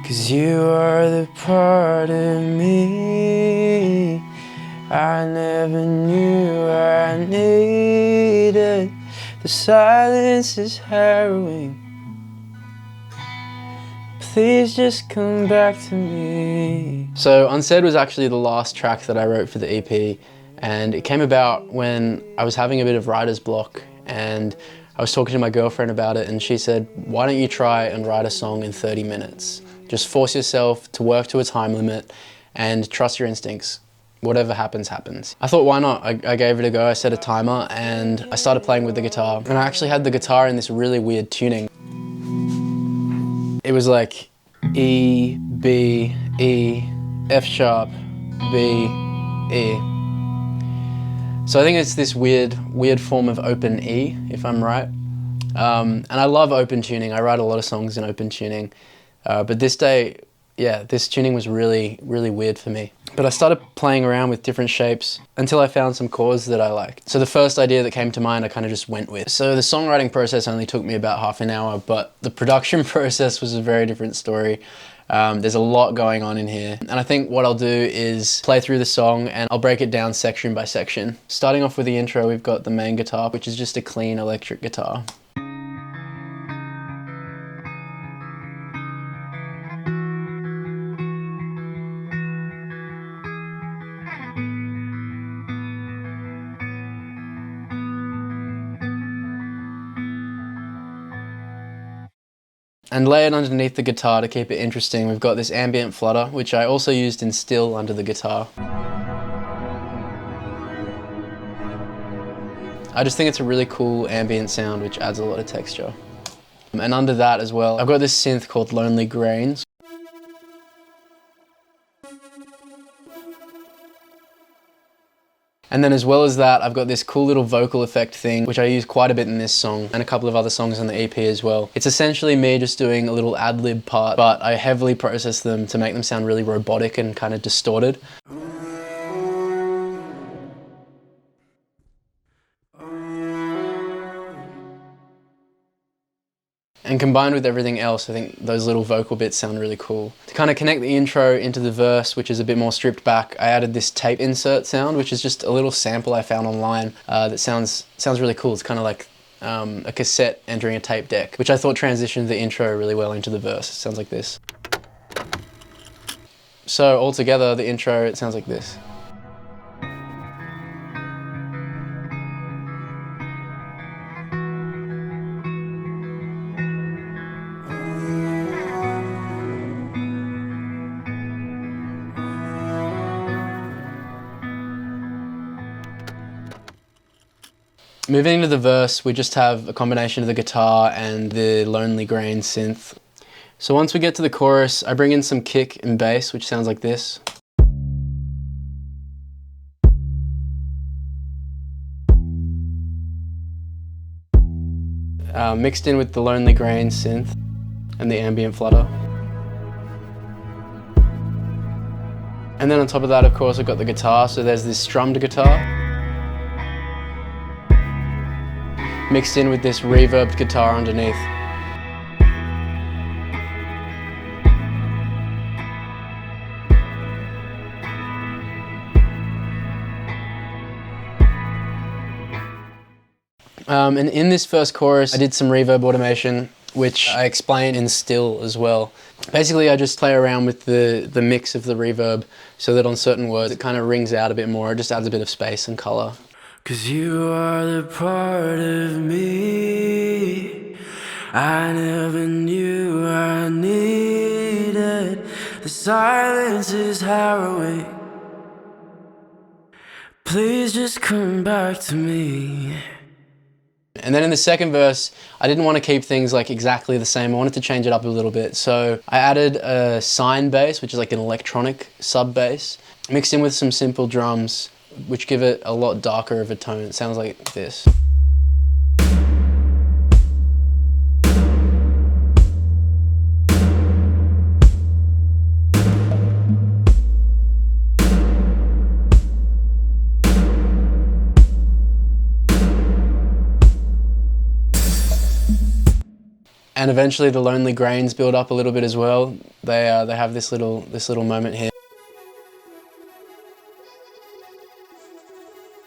'Cause you are the part of me I never knew I needed. The silence is harrowing. Please just come back to me. So Unsaid was actually the last track that I wrote for the EP, and it came about when I was having a bit of writer's block, and I was talking to my girlfriend about it, and she said, why don't you try and write a song in 30 minutes? Just force yourself to work to a time limit and trust your instincts. Whatever happens, happens. I thought, why not? I gave it a go. I set a timer and I started playing with the guitar. And I actually had the guitar in this really weird tuning. It was like E, B, E, F sharp, B, E. So I think it's this weird form of open E, if I'm right. And I love open tuning. I write a lot of songs in open tuning. But this day, yeah, this tuning was really weird for me. But I started playing around with different shapes until I found some chords that I liked. So the first idea that came to mind, I kind of just went with. So the songwriting process only took me about half an hour, but the production process was a very different story. There's a lot going on in here. And I think what I'll do is play through the song and I'll break it down section by section. Starting off with the intro, we've got the main guitar, which is just a clean electric guitar. And layered underneath the guitar to keep it interesting, we've got this ambient flutter, which I also used in still under the guitar. I just think it's a really cool ambient sound which adds a lot of texture. And under that as well, I've got this synth called Lonely Grains. And then as well as that, I've got this cool little vocal effect thing, which I use quite a bit in this song and a couple of other songs on the EP as well. It's essentially me just doing a little ad-lib part, but I heavily process them to make them sound really robotic and kind of distorted. And combined with everything else, I think those little vocal bits sound really cool. To kind of connect the intro into the verse, which is a bit more stripped back, I added this tape insert sound, which is just a little sample I found online that sounds really cool. It's kind of like a cassette entering a tape deck, which I thought transitioned the intro really well into the verse. It sounds like this. So altogether, the intro, it sounds like this. Moving into the verse, we just have a combination of the guitar and the Lonely Grain synth. So once we get to the chorus, I bring in some kick and bass, which sounds like this. Mixed in with the Lonely Grain synth and the ambient flutter. And then on top of that, of course, I've got the guitar, so there's this strummed guitar. Mixed in with this reverbed guitar underneath. And in this first chorus, I did some reverb automation, which I explain in still as well. Basically, I just play around with the mix of the reverb so that on certain words it kind of rings out a bit more. It just adds a bit of space and color. 'Cause you are the part of me I never knew I needed. The silence is harrowing. Please just come back to me. And then in the second verse, I didn't want to keep things like exactly the same. I wanted to change it up a little bit. So I added a sine bass, which is like an electronic sub bass, mixed in with some simple drums, which give it a lot darker of a tone. It sounds like this. And eventually the lonely grains build up a little bit as well. They have this little moment here.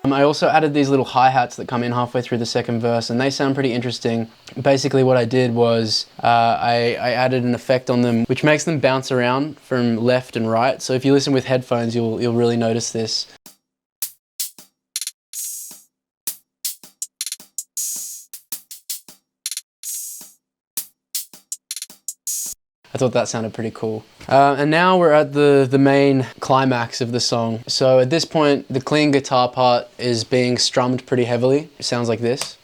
I also added these little hi-hats that come in halfway through the second verse, and they sound pretty interesting. Basically what I did was I added an effect on them which makes them bounce around from left and right. So if you listen with headphones, you'll really notice this. I thought that sounded pretty cool. And now we're at the main climax of the song. So at this point, the clean guitar part is being strummed pretty heavily. It sounds like this.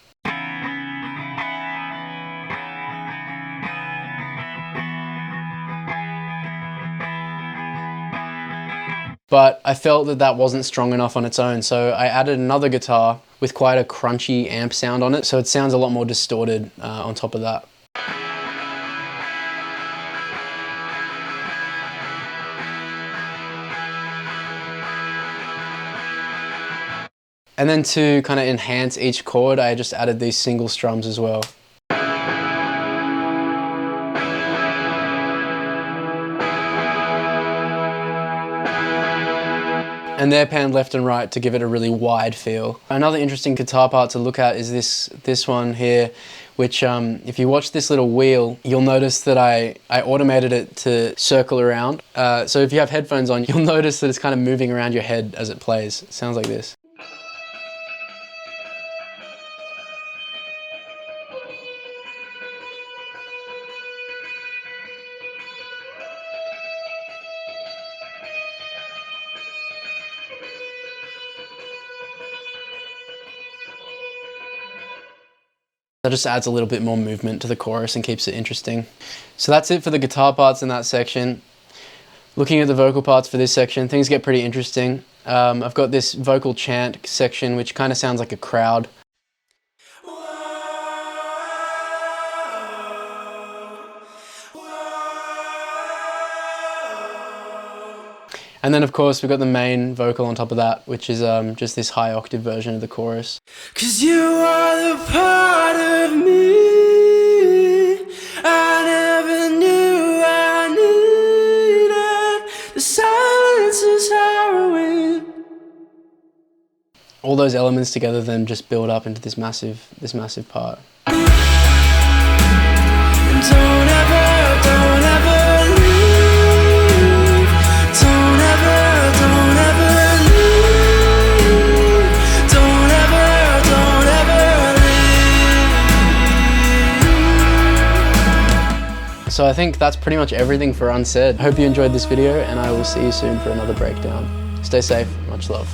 But I felt that that wasn't strong enough on its own, so I added another guitar with quite a crunchy amp sound on it, so it sounds a lot more distorted on top of that. And then to kind of enhance each chord, I just added these single strums as well. And they're panned left and right to give it a really wide feel. Another interesting guitar part to look at is this one here, which if you watch this little wheel, you'll notice that I automated it to circle around. So if you have headphones on, you'll notice that it's kind of moving around your head as it plays. It sounds like this. That just adds a little bit more movement to the chorus and keeps it interesting. So that's it for the guitar parts in that section. Looking at the vocal parts for this section, things get pretty interesting. I've got this vocal chant section which kind of sounds like a crowd. And then of course we've got the main vocal on top of that, which is just this high octave version of the chorus. 'Cause you are the part of me I never knew I needed. The silence is harrowing. All those elements together then just build up into this massive part. Don't ever leave. Don't ever leave. Don't ever leave. So I think that's pretty much everything for Unsaid. I hope you enjoyed this video, and I will see you soon for another breakdown. Stay safe, much love.